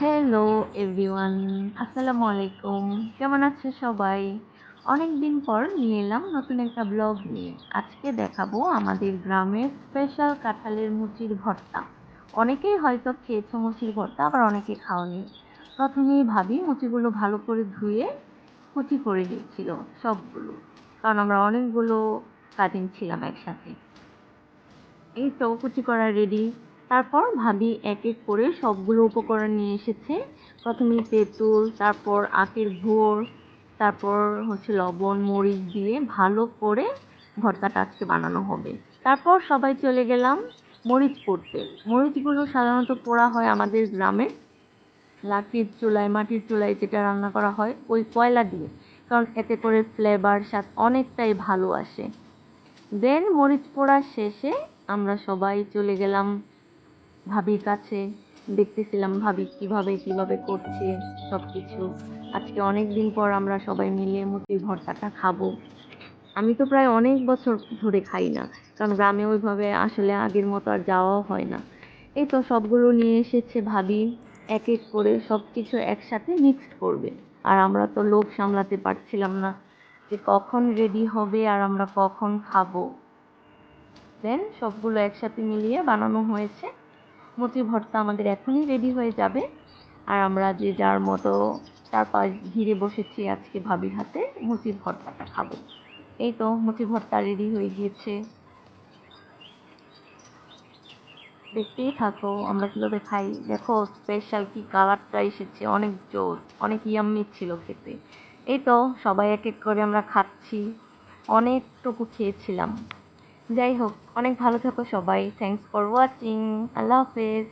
Hello everyone, আসসালামু আলাইকুম। কেমন আছে সবাই? অনেক দিন পর নিয়ে এলাম নতুন একটা ব্লগ নিয়ে। আজকে দেখাবো আমাদের গ্রামের স্পেশাল কাঁঠালের মুচির ভর্তা। অনেকেই হয়তো খেয়েছো মুচির ভর্তা, আবার অনেকে খাওনি। প্রথমেই ভাবি মুচিগুলো ভালো করে ধুয়ে কুচি করে দিচ্ছিল সবগুলো, কারণ আমরা অনেকগুলো কাজিন ছিলাম একসাথে। এই তো কুচি করা রেডি। তারপর ভাবি এক এক করে সবগুলো উপকরণ নিয়ে এসেছে। প্রথমে তেঁতুল, তারপর আখের গুড়, তারপর হচ্ছে লবণ মরিচ দিয়ে ভালো করে ভর্তাটা আজকে বানানো হবে। তারপর সবাই চলে গেলাম মরিচ পোড়তে। মরিচগুলো সাধারণত পোড়া হয় আমাদের গ্রামে লাঠির চুলায়, মাটির চুলায় যেটা রান্না করা হয় ওই কয়লা দিয়ে, কারণ এতে করে ফ্লেভার স্বাদ অনেকটাই ভালো আসে। দেন মরিচ পোড়া শেষে আমরা সবাই চলে গেলাম ভাবির কাছে। দেখতেছিলাম ভাবি কিভাবে কিভাবে করছে সবকিছু। আজকে অনেক দিন পর আমরা সবাই মিলে মুচির ভর্তাটা খাবো। আমি তো প্রায় অনেক বছর ধরে খাই না, কারণ গ্রামে ওইভাবে আসলে আগের মতো আর যাওয়াও হয় না। এই তো সবগুলো নিয়ে এসেছে ভাবি, এক এক করে সবকিছু একসাথে মিক্সড করবে। আর আমরা তো লোভ সামলাতে পারছিলাম না যে কখন রেডি হবে আর আমরা কখন খাবো। দেন সবগুলো একসাথে মিলিয়ে বানানো হয়েছে। মুচি ভর্তা আমাদের এখনই রেডি হয়ে যাবে। আর আমরা যে যার মতো চারপাশ ঘিরে বসেছি আজকে ভাবির হাতে মুচির ভর্তাটা খাবো। এই তো মুচি ভর্তা রেডি হয়ে গিয়েছে, দেখতেই থাকো আমরা কিভাবে খাই। দেখো স্পেশাল কি কালারটা এসেছে, অনেক জোর, অনেক ইয়াম্মি ছিল খেতে। এই তো সবাই এক এক করে আমরা খাচ্ছি, অনেকটুকু খেয়েছিলাম। যাই হোক, অনেক ভালো থাকো সবাই। Thanks for watching. আল্লাহ হাফেজ।